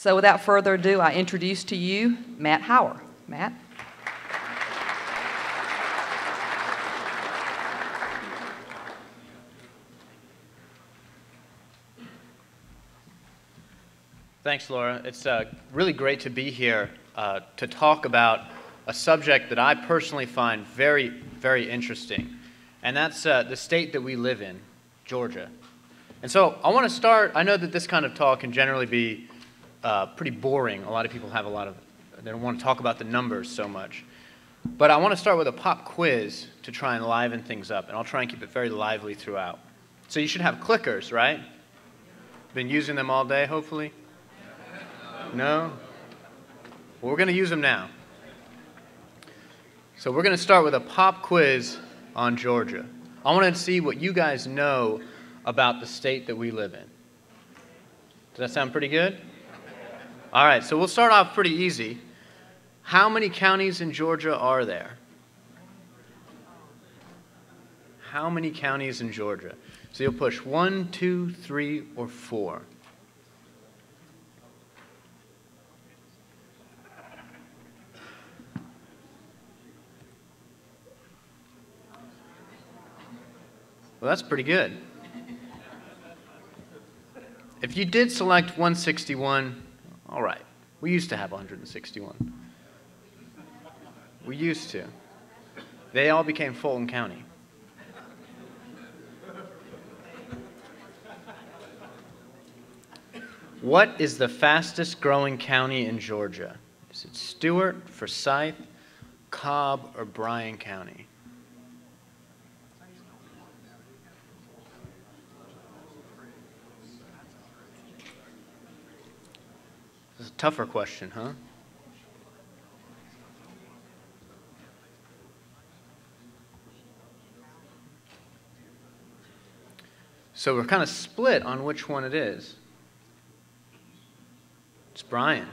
So without further ado, I introduce to you Matt Hauer. Matt? Thanks, Laura. It's really great to be here to talk about a subject that I personally find very, very interesting, and that's the state that we live in, Georgia. And so I want to start. I know that this kind of talk can generally be pretty boring. A lot of people have they don't want to talk about the numbers so much. But I want to start with a pop quiz to try and liven things up, and I'll try and keep it very lively throughout. So you should have clickers, right? Been using them all day, hopefully? No? Well, we're going to use them now. So we're going to start with a pop quiz on Georgia. I want to see what you guys know about the state that we live in. Does that sound pretty good? All right, so we'll start off pretty easy. How many counties in Georgia are there? How many counties in Georgia? So you'll push 1, 2, 3, or 4. Well, that's pretty good. If you did select 161, all right. We used to have 161. We used to. They all became Fulton County. What is the fastest growing county in Georgia? Is it Stewart, Forsyth, Cobb, or Bryan County? This is a tougher question, huh? So we're kind of split on which one it is. It's Bryan.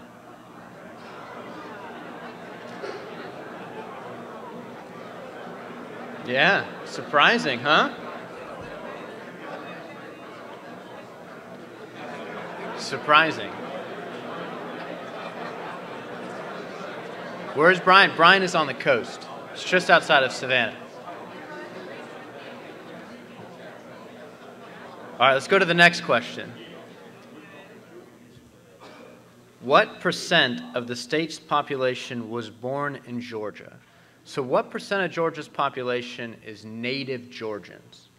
Yeah, surprising, huh? Surprising. Where is Bryan? Bryan is on the coast. It's just outside of Savannah. All right, let's go to the next question. What percent of the state's population was born in Georgia? So what percent of Georgia's population is native Georgians?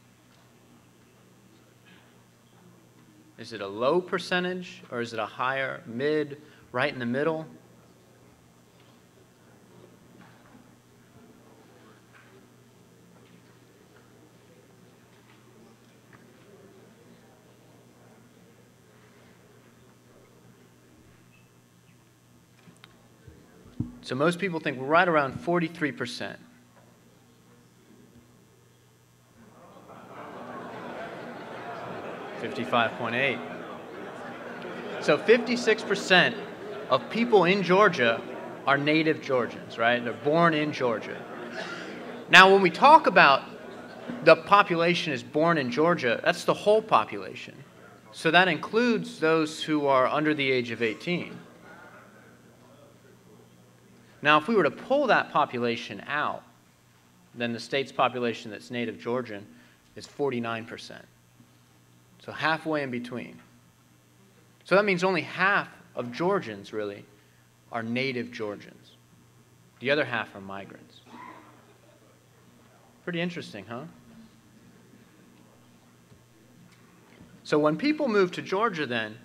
Is it a low percentage, or is it a higher, mid, right in the middle? So most people think we're right around 43%. $55.8. So 56% of people in Georgia are native Georgians, right? They're born in Georgia. Now, when we talk about the population is born in Georgia, that's the whole population. So that includes those who are under the age of 18. Now, if we were to pull that population out, then the state's population that's native Georgian is 49%. So halfway in between. So that means only half of Georgians, really, are native Georgians. The other half are migrants. Pretty interesting, huh? So when people move to Georgia, then,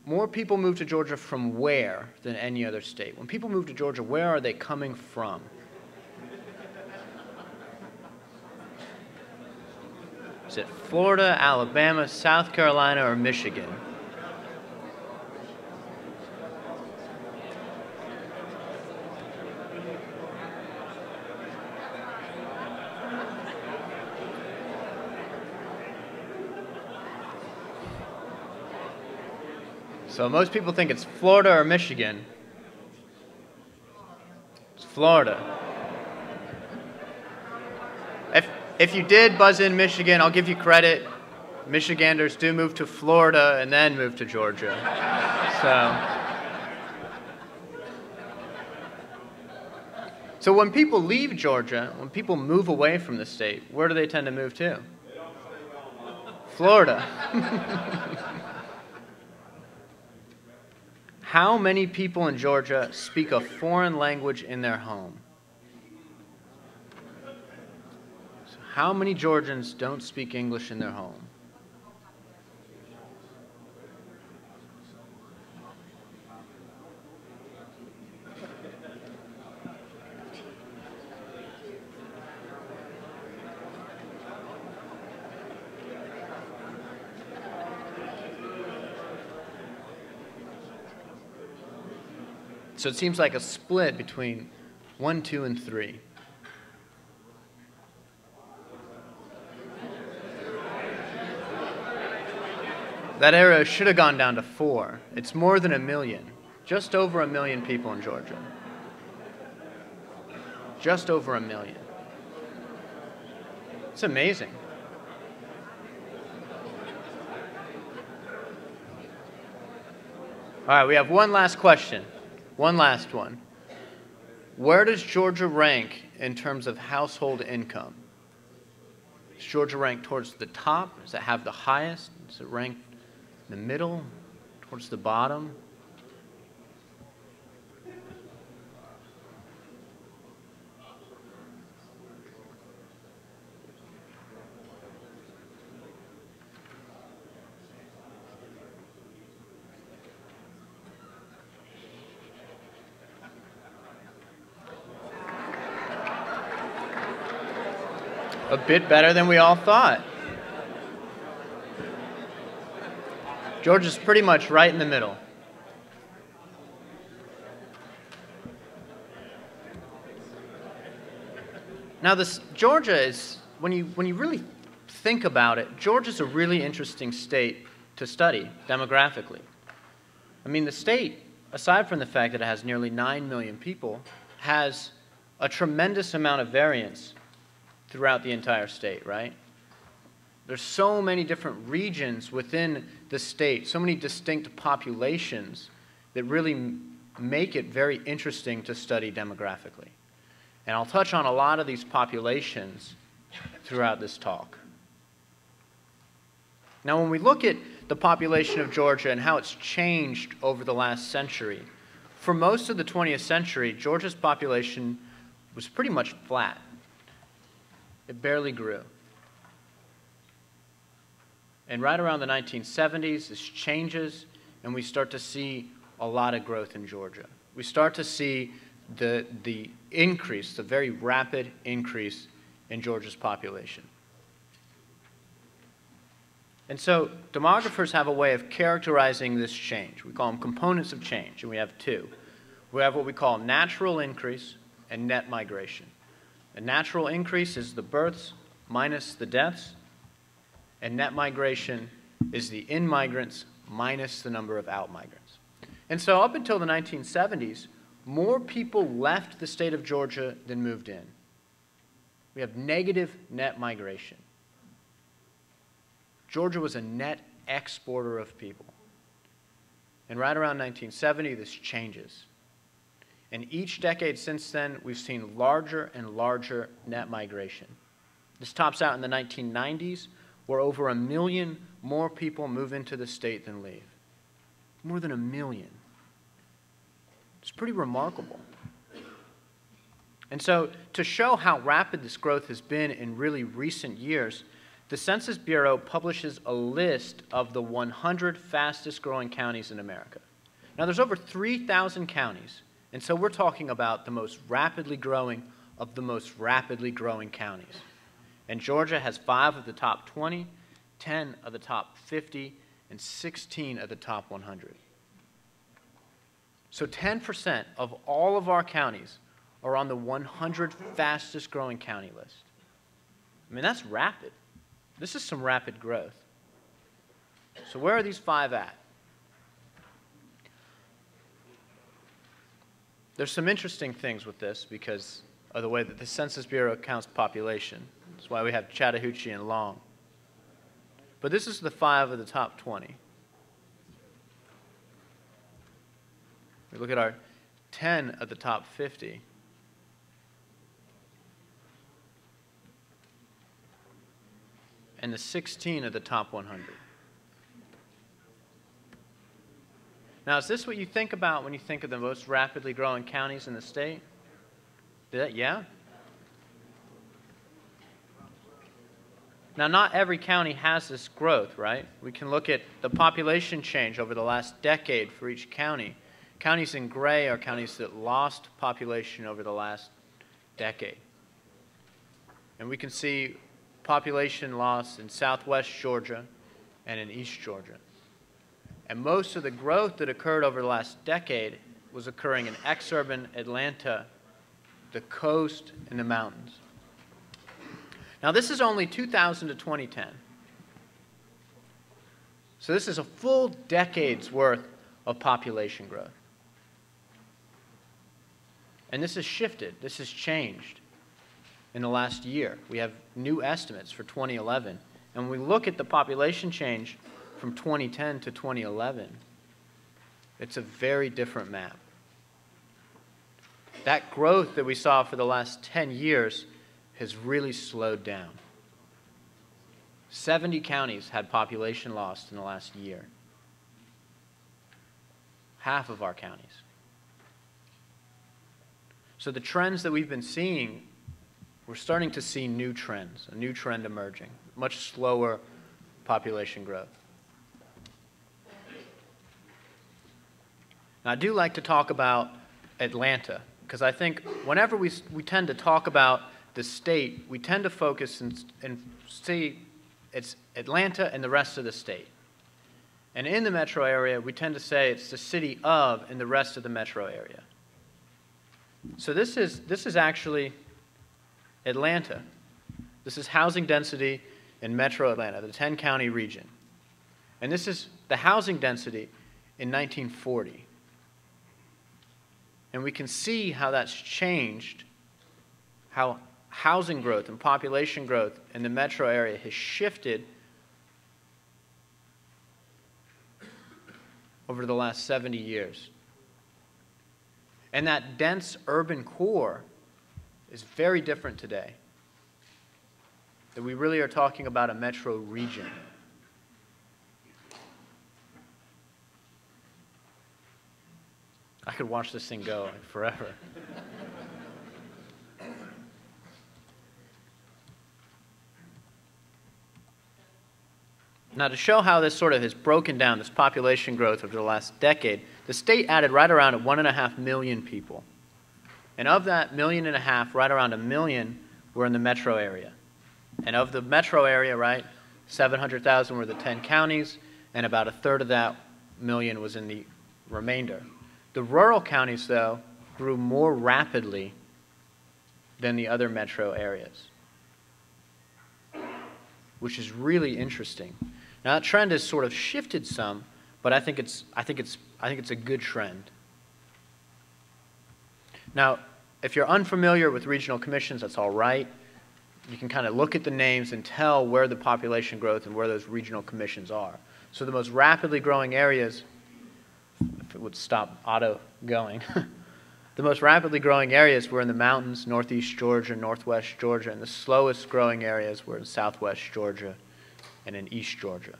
more people move to Georgia from where than any other state? When people move to Georgia, where are they coming from? Is it Florida, Alabama, South Carolina, or Michigan? So most people think it's Florida or Michigan. It's Florida. If you did buzz in Michigan, I'll give you credit. Michiganders do move to Florida and then move to Georgia. So when people leave Georgia, when people move away from the state, where do they tend to move to? Florida. How many people in Georgia speak a foreign language in their home? So how many Georgians don't speak English in their home? So it seems like a split between 1, 2, and 3. That arrow should have gone down to 4. It's more than 1 million. Just over 1 million people in Georgia. Just over 1 million. It's amazing. All right, we have one last question. One last one. Where does Georgia rank in terms of household income? Does Georgia rank towards the top? Does it have the highest? Does it rank in the middle? Towards the bottom? A bit better than we all thought. Georgia's pretty much right in the middle. Now Georgia is, when you really think about it, Georgia's a really interesting state to study demographically. I mean, the state, aside from the fact that it has nearly 9 million people, has a tremendous amount of variance throughout the entire state, right? There's so many different regions within the state, so many distinct populations that really make it very interesting to study demographically. And I'll touch on a lot of these populations throughout this talk. Now, when we look at the population of Georgia and how it's changed over the last century, for most of the 20th century, Georgia's population was pretty much flat. It barely grew. And right around the 1970s, this changes, and we start to see a lot of growth in Georgia. We start to see the increase, the very rapid increase in Georgia's population. And so demographers have a way of characterizing this change. We call them components of change, and we have two. We have what we call natural increase and net migration. A natural increase is the births minus the deaths, and net migration is the in-migrants minus the number of out-migrants. And so up until the 1970s, more people left the state of Georgia than moved in. We have negative net migration. Georgia was a net exporter of people. And right around 1970, this changes. And each decade since then, we've seen larger and larger net migration. This tops out in the 1990s, where over 1 million more people move into the state than leave. More than 1 million. It's pretty remarkable. And so, to show how rapid this growth has been in really recent years, the Census Bureau publishes a list of the 100 fastest growing counties in America. Now, there's over 3,000 counties. And so we're talking about the most rapidly growing of the most rapidly growing counties. And Georgia has 5 of the top 20, 10 of the top 50, and 16 of the top 100. So 10% of all of our counties are on the 100 fastest growing county list. I mean, that's rapid. This is some rapid growth. So where are these 5 at? There's some interesting things with this because of the way that the Census Bureau counts population. That's why we have Chattahoochee and Long. But this is the 5 of the top 20. We look at our 10 of the top 50. And the 16 of the top 100. Now, is this what you think about when you think of the most rapidly growing counties in the state? Yeah? Now, not every county has this growth, right? We can look at the population change over the last decade for each county. Counties in gray are counties that lost population over the last decade. And we can see population loss in southwest Georgia and in east Georgia. And most of the growth that occurred over the last decade was occurring in exurban Atlanta, the coast, and the mountains. Now, this is only 2000 to 2010. So this is a full decade's worth of population growth. And this has shifted. This has changed in the last year. We have new estimates for 2011. And when we look at the population change from 2010 to 2011, it's a very different map. That growth that we saw for the last 10 years has really slowed down. 70 counties had population loss in the last year. Half of our counties. So the trends that we've been seeing, we're starting to see new trends, a new trend emerging, much slower population growth. Now, I do like to talk about Atlanta, because I think whenever we tend to talk about the state, we tend to focus and see it's Atlanta and the rest of the state. And in the metro area, we tend to say it's the city of and the rest of the metro area. So this is actually Atlanta. This is housing density in metro Atlanta, the 10-county region. And this is the housing density in 1940. And we can see how that's changed, how housing growth and population growth in the metro area has shifted over the last 70 years. And that dense urban core is very different today. That we really are talking about a metro region. I could watch this thing go forever. Now, to show how this sort of has broken down, this population growth over the last decade, the state added right around 1.5 million people. And of that 1.5 million, right around 1 million were in the metro area. And of the metro area, right, 700,000 were the 10 counties, and about a third of that million was in the remainder. The rural counties, though, grew more rapidly than the other metro areas, which is really interesting. Now, that trend has sort of shifted some, but I think it's a good trend. Now, if you're unfamiliar with regional commissions, that's all right. You can kind of look at the names and tell where the population growth and where those regional commissions are. So the most rapidly growing areas, if it would stop auto going, the most rapidly growing areas were in the mountains, northeast Georgia, northwest Georgia, and the slowest growing areas were in southwest Georgia and in east Georgia.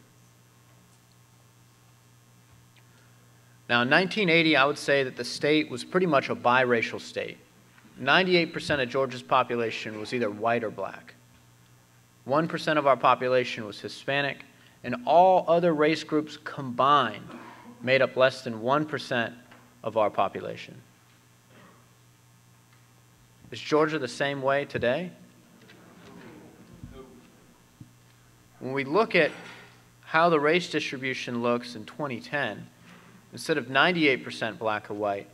Now, in 1980, I would say that the state was pretty much a biracial state. 98% of Georgia's population was either white or black. 1% of our population was Hispanic, and all other race groups combined made up less than 1% of our population. Is Georgia the same way today? When we look at how the race distribution looks in 2010, instead of 98% black or white,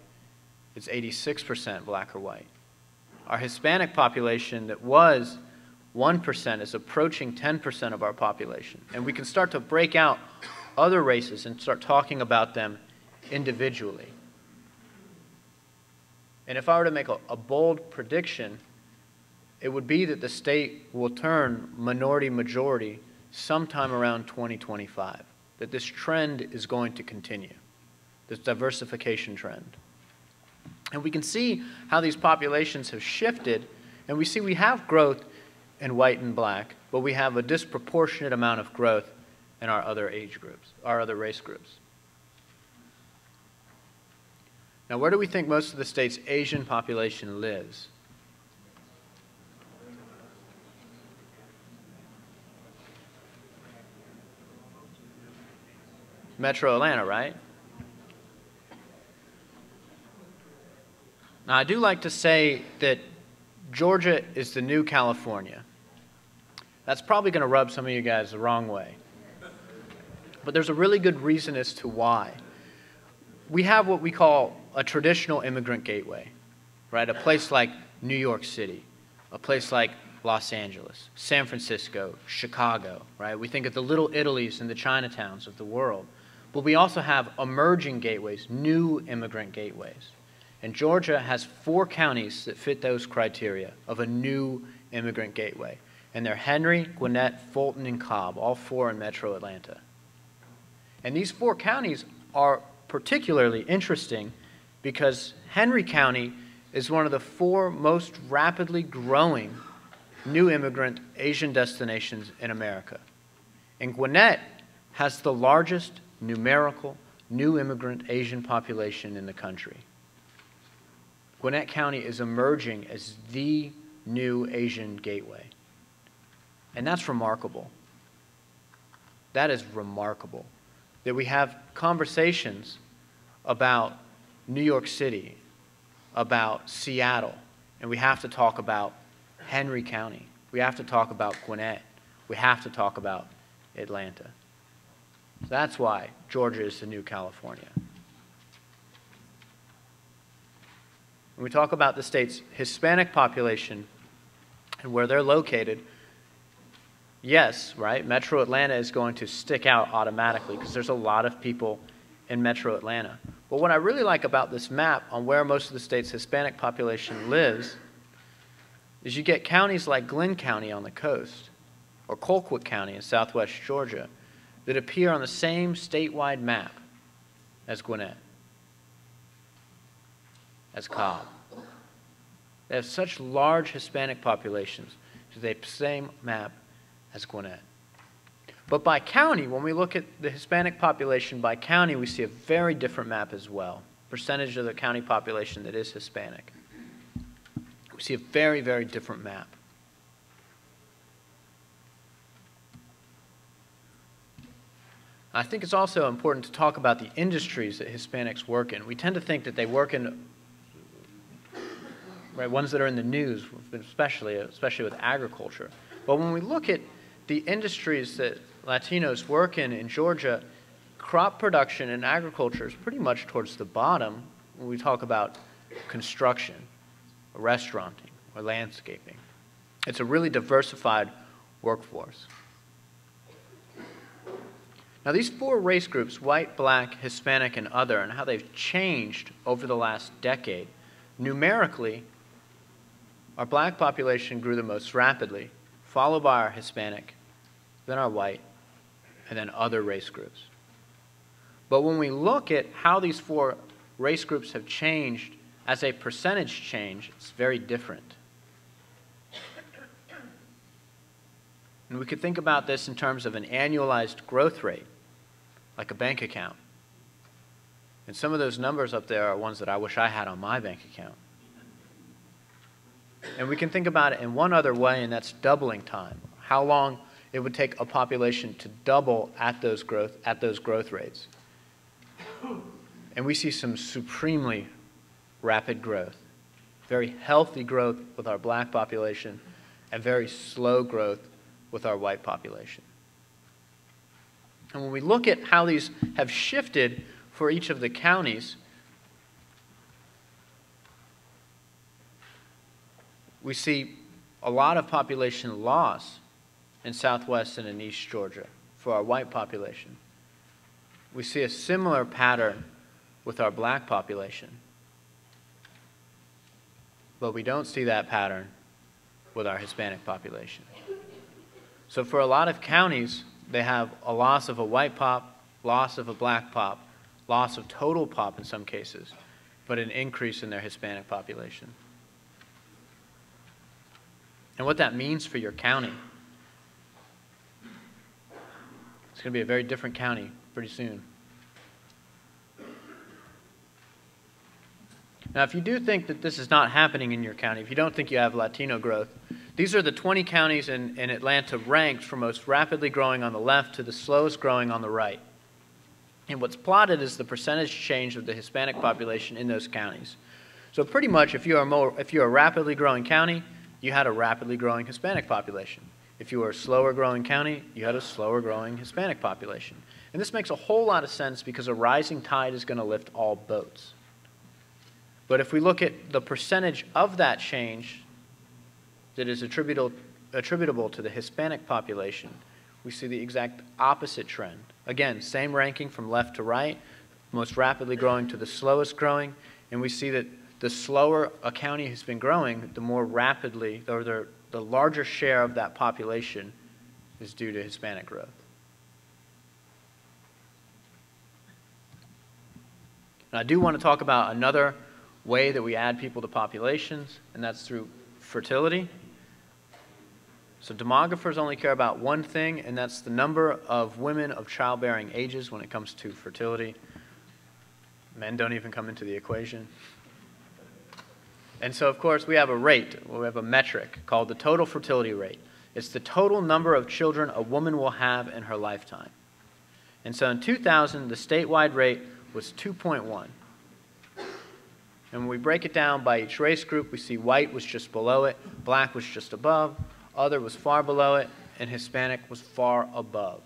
it's 86% black or white. Our Hispanic population that was 1% is approaching 10% of our population. And we can start to break out other races and start talking about them individually. And if I were to make a bold prediction, it would be that the state will turn minority-majority sometime around 2025, that this trend is going to continue. this diversification trend. And we can see how these populations have shifted, and we see we have growth in white and black, but we have a disproportionate amount of growth in our other age groups, our other race groups. Now, where do we think most of the state's Asian population lives? Metro Atlanta, right? Now, I do like to say that Georgia is the new California. That's probably going to rub some of you guys the wrong way. But there's a really good reason as to why. We have what we call a traditional immigrant gateway, right? A place like New York City, a place like Los Angeles, San Francisco, Chicago, right? We think of the little Italys and the Chinatowns of the world. But we also have emerging gateways, new immigrant gateways. And Georgia has 4 counties that fit those criteria of a new immigrant gateway. And they're Henry, Gwinnett, Fulton, and Cobb, all 4 in metro Atlanta. And these 4 counties are particularly interesting because Henry County is one of the 4 most rapidly growing new immigrant Asian destinations in America. And Gwinnett has the largest numerical new immigrant Asian population in the country. Gwinnett County is emerging as the new Asian gateway. And that's remarkable. That is remarkable. That we have conversations about New York City, about Seattle, and we have to talk about Henry County. We have to talk about Gwinnett. We have to talk about Atlanta. So that's why Georgia is the new California. When we talk about the state's Hispanic population and where they're located, yes, right, Metro Atlanta is going to stick out automatically because there's a lot of people in Metro Atlanta. But what I really like about this map on where most of the state's Hispanic population lives is you get counties like Glenn County on the coast or Colquitt County in southwest Georgia that appear on the same statewide map as Gwinnett, as Cobb. They have such large Hispanic populations to the same map as Gwinnett. But by county, when we look at the Hispanic population by county, we see a very different map as well. Percentage of the county population that is Hispanic. We see a very, very different map. I think it's also important to talk about the industries that Hispanics work in. We tend to think that they work in, right, ones that are in the news, especially with agriculture. But when we look at the industries that Latinos work in Georgia, crop production and agriculture is pretty much towards the bottom when we talk about construction, or restauranting, or landscaping. It's a really diversified workforce. Now, these 4 race groups, white, black, Hispanic, and other, and how they've changed over the last decade, numerically, our black population grew the most rapidly, followed by our Hispanic, then our white, and then other race groups. But when we look at how these 4 race groups have changed as a percentage change, it's very different. And we could think about this in terms of an annualized growth rate, like a bank account. And some of those numbers up there are ones that I wish I had on my bank account. And we can think about it in one other way, and that's doubling time. How long it would take a population to double at those growth rates. And we see some supremely rapid growth, very healthy growth with our black population, and very slow growth with our white population. And when we look at how these have shifted for each of the counties, we see a lot of population loss in southwest and in east Georgia for our white population. We see a similar pattern with our black population. But we don't see that pattern with our Hispanic population. So for a lot of counties, they have a loss of a white pop, loss of a black pop, loss of total pop in some cases, but an increase in their Hispanic population. And what that means for your county. It's going to be a very different county pretty soon. Now, if you do think that this is not happening in your county, if you don't think you have Latino growth, these are the 20 counties in Atlanta ranked from most rapidly growing on the left to the slowest growing on the right. And what's plotted is the percentage change of the Hispanic population in those counties. So pretty much, if you're a rapidly growing county, you had a rapidly growing Hispanic population. If you were a slower growing county, you had a slower growing Hispanic population. And this makes a whole lot of sense because a rising tide is going to lift all boats. But if we look at the percentage of that change that is attributable to the Hispanic population, we see the exact opposite trend. Again, same ranking from left to right, most rapidly growing to the slowest growing, and we see that the slower a county has been growing, the more rapidly, or the larger share of that population is due to Hispanic growth. And I do want to talk about another way that we add people to populations, and that's through fertility. So demographers only care about one thing, and that's the number of women of childbearing ages when it comes to fertility. Men don't even come into the equation. And so, of course, we have a rate, we have a metric called the total fertility rate. It's the total number of children a woman will have in her lifetime. And so in 2000, the statewide rate was 2.1. And when we break it down by each race group, we see white was just below it, black was just above, other was far below it, and Hispanic was far above.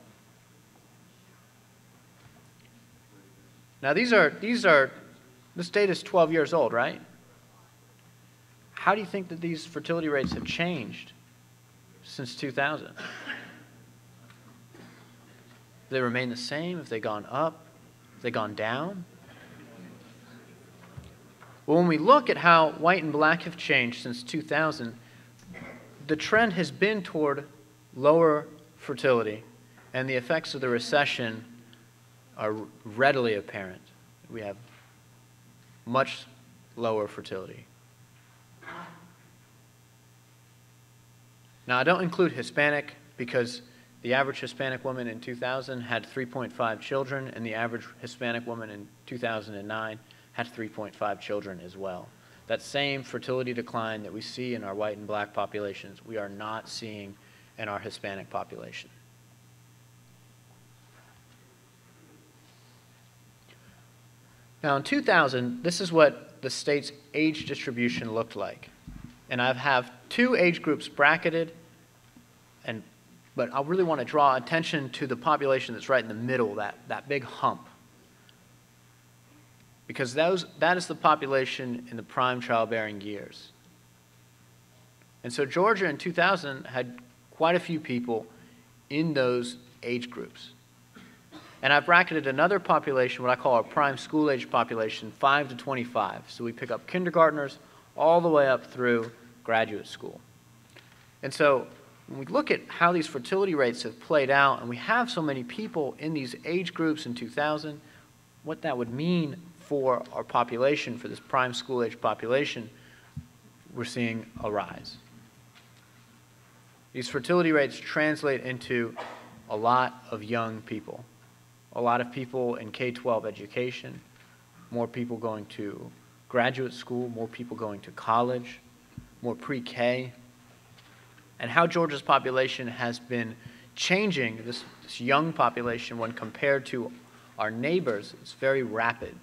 Now this data is 12 years old, right? How do you think that these fertility rates have changed since 2000? Have they remained the same? Have they gone up? Have they gone down? Well, when we look at how white and black have changed since 2000, the trend has been toward lower fertility, and the effects of the recession are readily apparent. We have much lower fertility. Now, I don't include Hispanic because the average Hispanic woman in 2000 had 3.5 children, and the average Hispanic woman in 2009 had 3.5 children as well. That same fertility decline that we see in our white and black populations, we are not seeing in our Hispanic population. Now, in 2000, this is what the state's age distribution looked like. And I have two age groups bracketed, but I really want to draw attention to the population that's right in the middle, that big hump. Because that is the population in the prime childbearing years. And so Georgia in 2000 had quite a few people in those age groups. And I've bracketed another population, what I call our prime school age population, 5 to 25. So we pick up kindergartners all the way up through graduate school. And so when we look at how these fertility rates have played out, and we have so many people in these age groups in 2000, what that would mean for our population, for this prime school age population, we're seeing a rise. These fertility rates translate into a lot of young people, a lot of people in K-12 education, more people going to graduate school, more people going to college, more pre-K. And how Georgia's population has been changing, this young population, when compared to our neighbors, it's very rapid.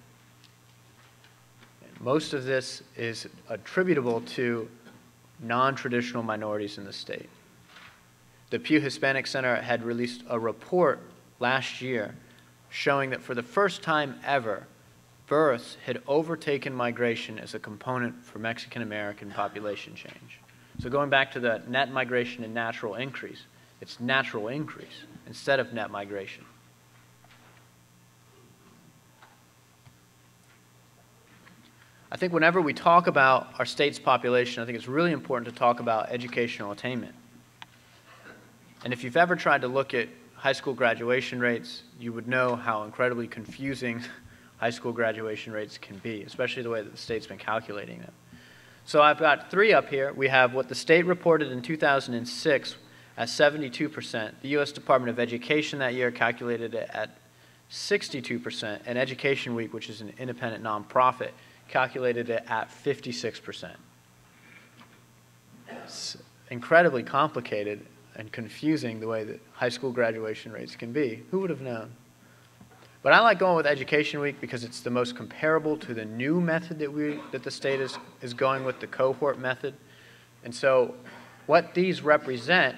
And most of this is attributable to non-traditional minorities in the state. The Pew Hispanic Center had released a report last year showing that for the first time ever, births had overtaken migration as a component for Mexican American population change. So going back to the net migration and natural increase, it's natural increase instead of net migration. I think whenever we talk about our state's population, I think it's really important to talk about educational attainment. And if you've ever tried to look at high school graduation rates, you would know how incredibly confusing high school graduation rates can be, especially the way that the state's been calculating them. So I've got three up here. We have what the state reported in 2006 at 72%. The U.S. Department of Education that year calculated it at 62%, and Education Week, which is an independent nonprofit, calculated it at 56%. It's incredibly complicated and confusing the way that high school graduation rates can be. Who would have known? But I like going with Education Week because it's the most comparable to the new method that the state is going with, the cohort method. And so what these represent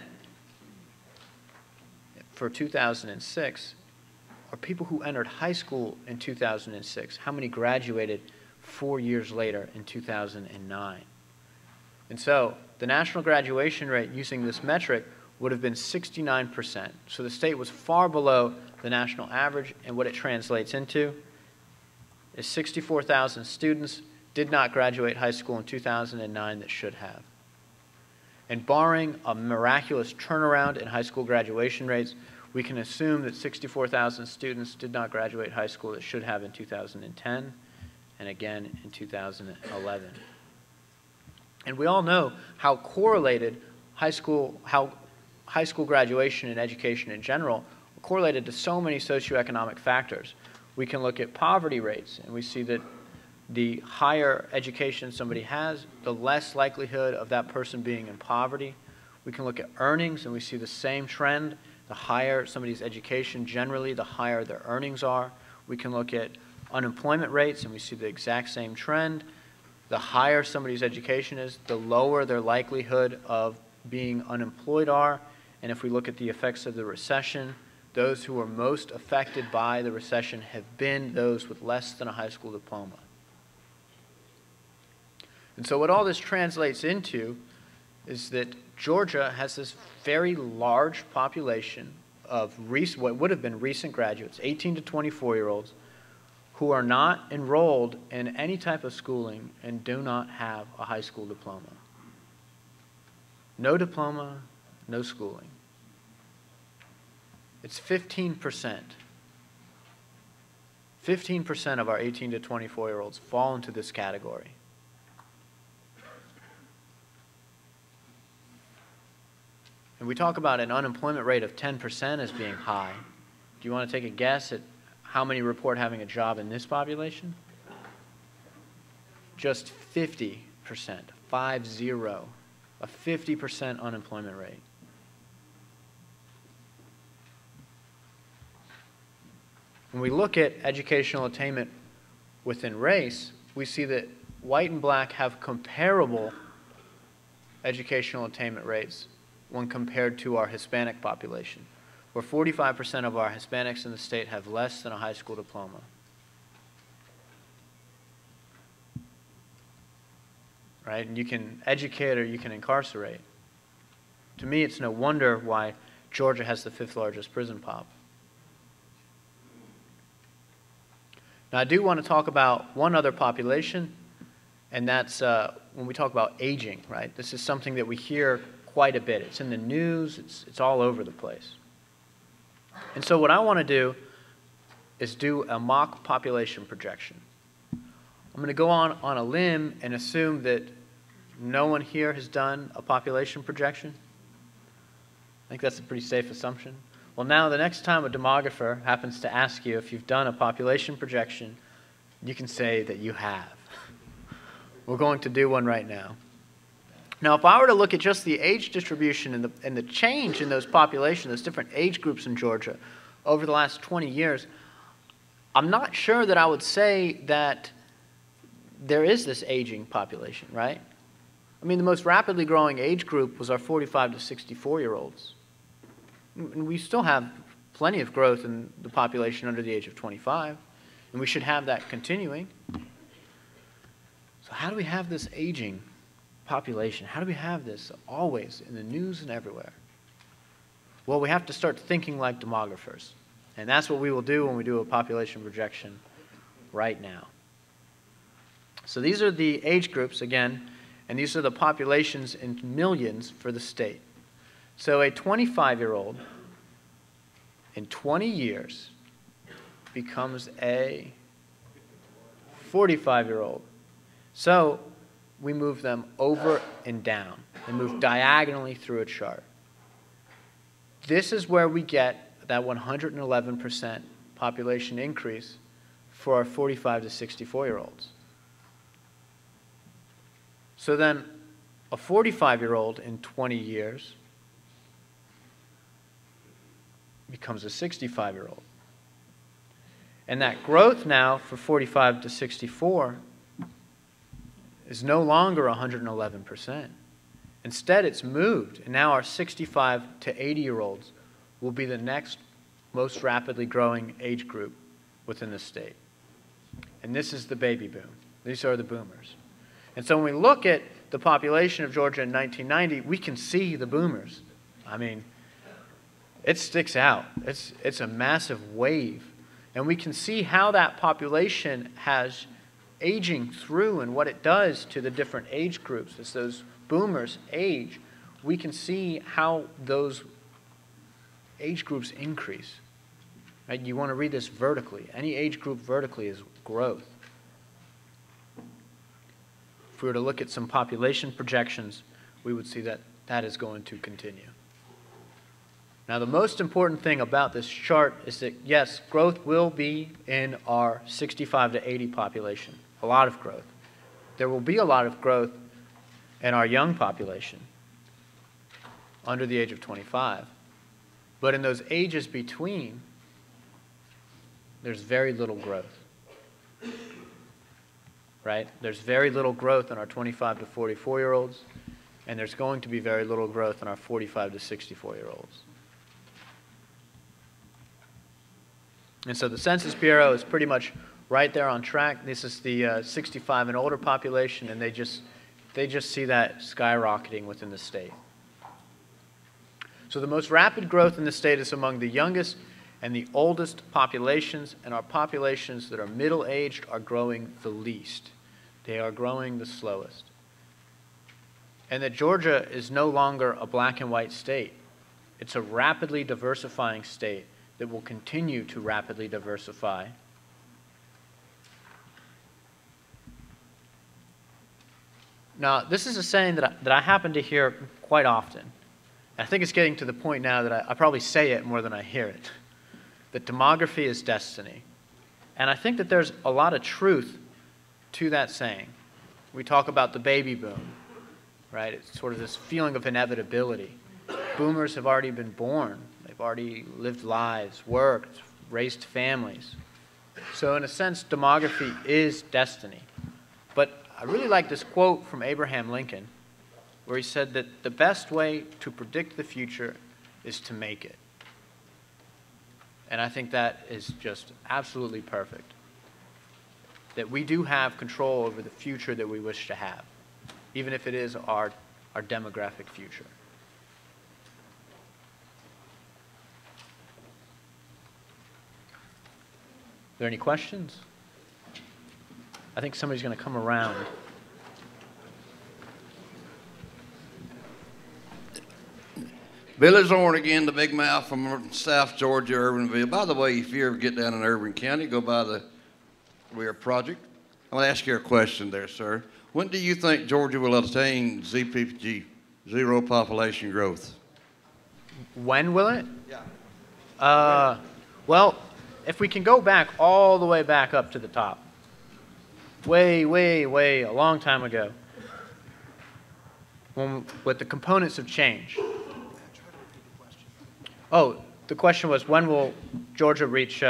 for 2006 are people who entered high school in 2006. How many graduated 4 years later in 2009? And so the national graduation rate using this metric would have been 69%. So the state was far below the national average, and what it translates into is 64,000 students did not graduate high school in 2009 that should have. And barring a miraculous turnaround in high school graduation rates, we can assume that 64,000 students did not graduate high school that should have in 2010 and again in 2011. And we all know how correlated high school graduation and education in general are correlated to so many socioeconomic factors. We can look at poverty rates, and we see that the higher education somebody has, the less likelihood of that person being in poverty. We can look at earnings, and we see the same trend. The higher somebody's education, generally, the higher their earnings are. We can look at unemployment rates, and we see the exact same trend. The higher somebody's education is, the lower their likelihood of being unemployed are. And if we look at the effects of the recession, those who are most affected by the recession have been those with less than a high school diploma. And so what all this translates into is that Georgia has this very large population of what would have been recent graduates, 18 to 24-year-olds, who are not enrolled in any type of schooling and do not have a high school diploma. No diploma, no schooling. It's 15%. 15% of our 18 to 24-year-olds fall into this category. And we talk about an unemployment rate of 10% as being high. Do you want to take a guess at how many report having a job in this population? Just 50%, 50, a 50% unemployment rate. When we look at educational attainment within race, we see that white and black have comparable educational attainment rates when compared to our Hispanic population, where 45% of our Hispanics in the state have less than a high school diploma. Right? And you can educate or you can incarcerate. To me, it's no wonder why Georgia has the 5th largest prison pop. Now, I do want to talk about one other population, and that's when we talk about aging, right? This is something that we hear quite a bit. It's in the news. It's all over the place. And so what I want to do is do a mock population projection. I'm going to go on a limb and assume that no one here has done a population projection. I think that's a pretty safe assumption. Well, now the next time a demographer happens to ask you if you've done a population projection, you can say that you have. We're going to do one right now. Now, if I were to look at just the age distribution and the change in those populations, those different age groups in Georgia over the last 20 years, I'm not sure that I would say that there is this aging population, right? I mean, the most rapidly growing age group was our 45 to 64-year-olds. And we still have plenty of growth in the population under the age of 25, and we should have that continuing. So how do we have this aging population? How do we have this always in the news and everywhere? Well, we have to start thinking like demographers, and that's what we will do when we do a population projection right now. So these are the age groups, again, and these are the populations in millions for the state. So a 25-year-old in 20 years becomes a 45-year-old. So we move them over and down and move diagonally through a chart. This is where we get that 111% population increase for our 45 to 64-year-olds. So then a 45-year-old in 20 years becomes a 65-year-old. And that growth now for 45 to 64 is no longer 111%. Instead, it's moved, and now our 65 to 80-year-olds will be the next most rapidly growing age group within the state. And this is the baby boom. These are the boomers. And so when we look at the population of Georgia in 1990, we can see the boomers. I mean, it sticks out. It's a massive wave. And we can see how that population has aging through and what it does to the different age groups. As those boomers age, we can see how those age groups increase. Right? You want to read this vertically. Any age group vertically is growth. If we were to look at some population projections, we would see that that is going to continue. Now, the most important thing about this chart is that, yes, growth will be in our 65 to 80 population, a lot of growth. There will be a lot of growth in our young population under the age of 25. But in those ages between, there's very little growth. Right? There's very little growth in our 25 to 44-year-olds, and there's going to be very little growth in our 45 to 64-year-olds. And so the Census Bureau is pretty much right there on track. This is the 65 and older population, and they just see that skyrocketing within the state. So the most rapid growth in the state is among the youngest and the oldest populations, and our populations that are middle-aged are growing the least. They are growing the slowest. And that Georgia is no longer a black and white state. It's a rapidly diversifying state that will continue to rapidly diversify. Now, this is a saying that I happen to hear quite often. I think it's getting to the point now that I probably say it more than I hear it, that demography is destiny. And I think that there's a lot of truth to that saying. We talk about the baby boom, right? It's sort of this feeling of inevitability. Boomers have already been born. They've already lived lives, worked, raised families. So in a sense, demography is destiny. But I really like this quote from Abraham Lincoln, where he said that the best way to predict the future is to make it. And I think that is just absolutely perfect. That we do have control over the future that we wish to have, even if it is our demographic future. Are there any questions? I think somebody's going to come around. Billy Zorn again, the big mouth from South Georgia, Irvinville. By the way, if you ever get down in Irvin County, go by the Weir Project. I want to ask you a question there, sir. When do you think Georgia will attain ZPG, zero population growth? When will it? Yeah. Well, if we can go back all the way back up to the top, way, a long time ago, with the components of change. Oh, the question was, when will Georgia reach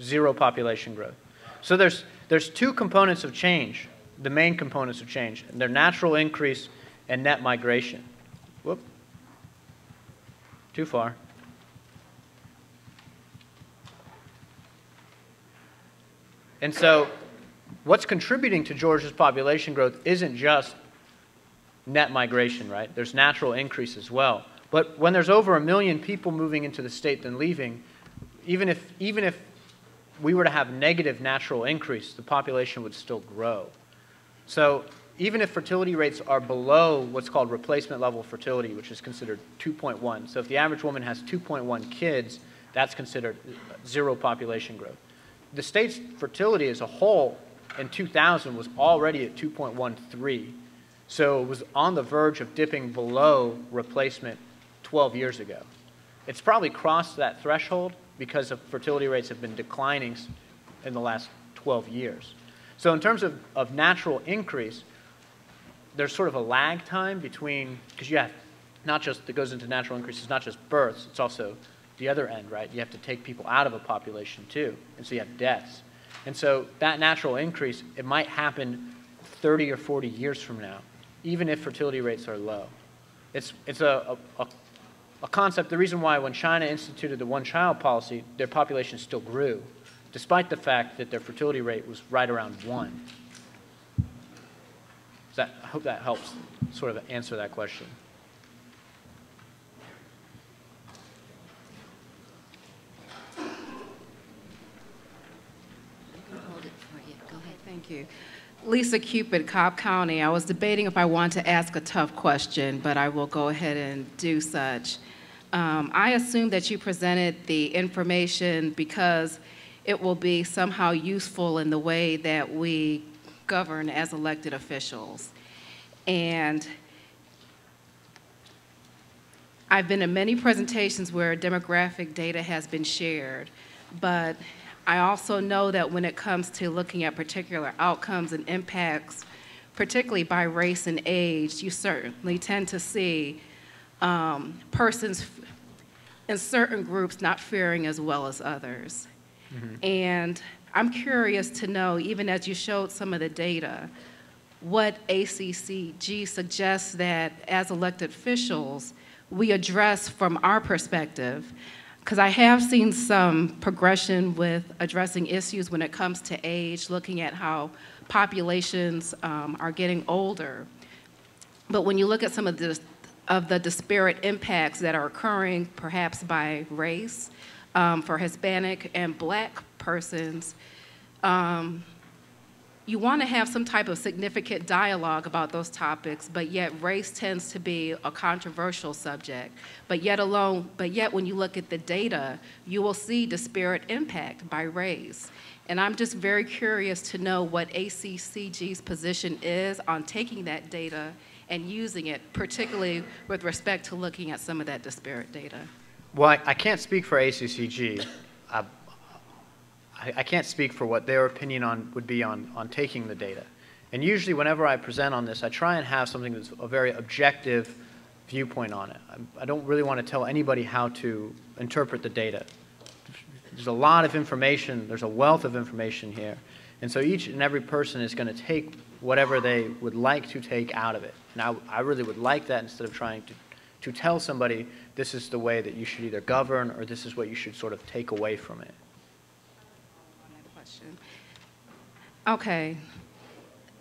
zero population growth? So there's two components of change, the main components of change, and they're natural increase and net migration. Whoop. Too far. And so what's contributing to Georgia's population growth isn't just net migration, right? There's natural increase as well. But when there's over 1 million people moving into the state than leaving, even if we were to have negative natural increase, the population would still grow. So even if fertility rates are below what's called replacement level fertility, which is considered 2.1. So if the average woman has 2.1 kids, that's considered zero population growth. The state's fertility as a whole in 2000 was already at 2.13. So it was on the verge of dipping below replacement 12 years ago. It's probably crossed that threshold because of fertility rates have been declining in the last 12 years. So in terms of natural increase, there's sort of a lag time between, because you have not just, that goes into natural increase, it's not just births, it's also the other end, right? You have to take people out of a population too, and so you have deaths. And so that natural increase, it might happen 30 or 40 years from now, even if fertility rates are low. It's a concept, the reason why when China instituted the one-child policy, their population still grew, despite the fact that their fertility rate was right around 1. I hope that helps sort of answer that question. Thank you. Lisa Cupid, Cobb County. I was debating if I want to ask a tough question, but I will go ahead and do such. I assume that you presented the information because it will be somehow useful in the way that we govern as elected officials. And I've been in many presentations where demographic data has been shared, but I also know that when it comes to looking at particular outcomes and impacts, particularly by race and age, you certainly tend to see persons in certain groups not faring as well as others. Mm-hmm. And I'm curious to know, even as you showed some of the data, what ACCG suggests that as elected officials, we address from our perspective. Because I have seen some progression with addressing issues when it comes to age, looking at how populations are getting older. But when you look at some of the disparate impacts that are occurring, perhaps by race, for Hispanic and Black persons, you want to have some type of significant dialogue about those topics, but yet race tends to be a controversial subject. But yet when you look at the data, you will see disparate impact by race. And I'm just very curious to know what ACCG's position is on taking that data and using it, particularly with respect to looking at some of that disparate data. Well, I can't speak for ACCG. I can't speak for what their opinion would be on taking the data. And usually whenever I present on this, I try and have something that's a very objective viewpoint on it. I don't really want to tell anybody how to interpret the data. There's a lot of information, there's a wealth of information here. And so each and every person is going to take whatever they would like to take out of it. And I really would like that instead of trying to tell somebody this is the way that you should either govern or this is what you should sort of take away from it. Okay,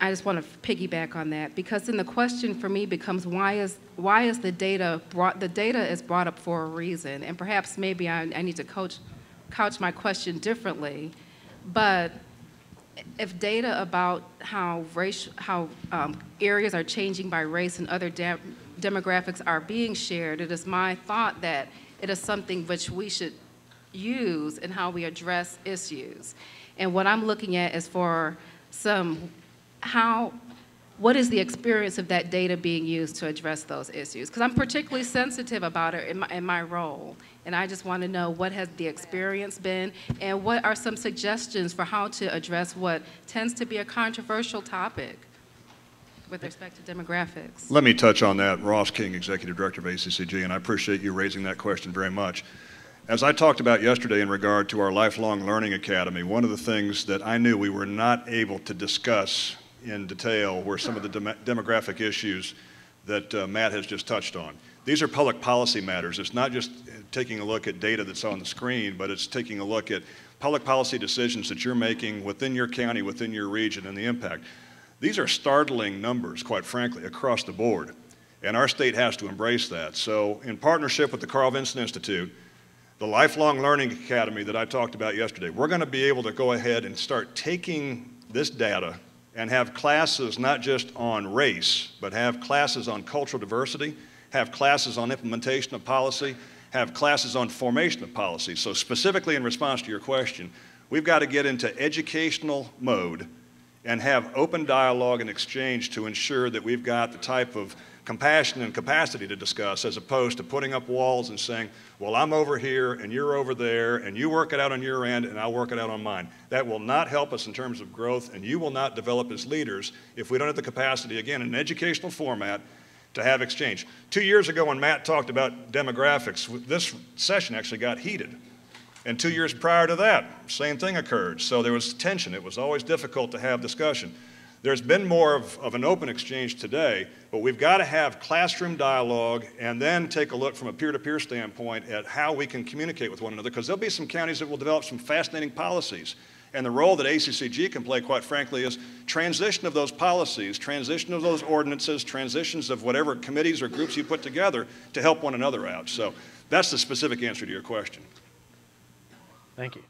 I just want to piggyback on that because then the question for me becomes why is the data is brought up for a reason, and perhaps maybe I need to couch my question differently, but if data about how areas are changing by race and other demographics are being shared, it is my thought that it is something which we should use in how we address issues. And what I'm looking at is for what is the experience of that data being used to address those issues? Because I'm particularly sensitive about it in my role. And I just want to know what has the experience been and what are some suggestions for how to address what tends to be a controversial topic with respect to demographics. Let me touch on that. Ross King, Executive Director of ACCG, and I appreciate you raising that question very much. As I talked about yesterday in regard to our Lifelong Learning Academy, one of the things that I knew we were not able to discuss in detail were some of the demographic issues that Matt has just touched on. These are public policy matters. It's not just taking a look at data that's on the screen, but it's taking a look at public policy decisions that you're making within your county, within your region, and the impact. These are startling numbers, quite frankly, across the board, and our state has to embrace that. So in partnership with the Carl Vinson Institute, the Lifelong Learning Academy that I talked about yesterday, we're going to be able to go ahead and start taking this data and have classes not just on race, but have classes on cultural diversity, have classes on implementation of policy, have classes on formation of policy. So specifically in response to your question, we've got to get into educational mode and have open dialogue and exchange to ensure that we've got the type of compassion and capacity to discuss, as opposed to putting up walls and saying, well, I'm over here and you're over there and you work it out on your end and I'll work it out on mine. That will not help us in terms of growth, and you will not develop as leaders if we don't have the capacity, again, in an educational format, to have exchange. 2 years ago when Matt talked about demographics, this session actually got heated. And 2 years prior to that, same thing occurred. So there was tension. It was always difficult to have discussion. There's been more of an open exchange today, but we've got to have classroom dialogue and then take a look from a peer-to-peer standpoint at how we can communicate with one another, because there'll be some counties that will develop some fascinating policies. And the role that ACCG can play, quite frankly, is transition of those policies, transition of those ordinances, transitions of whatever committees or groups you put together to help one another out. So that's the specific answer to your question. Thank you.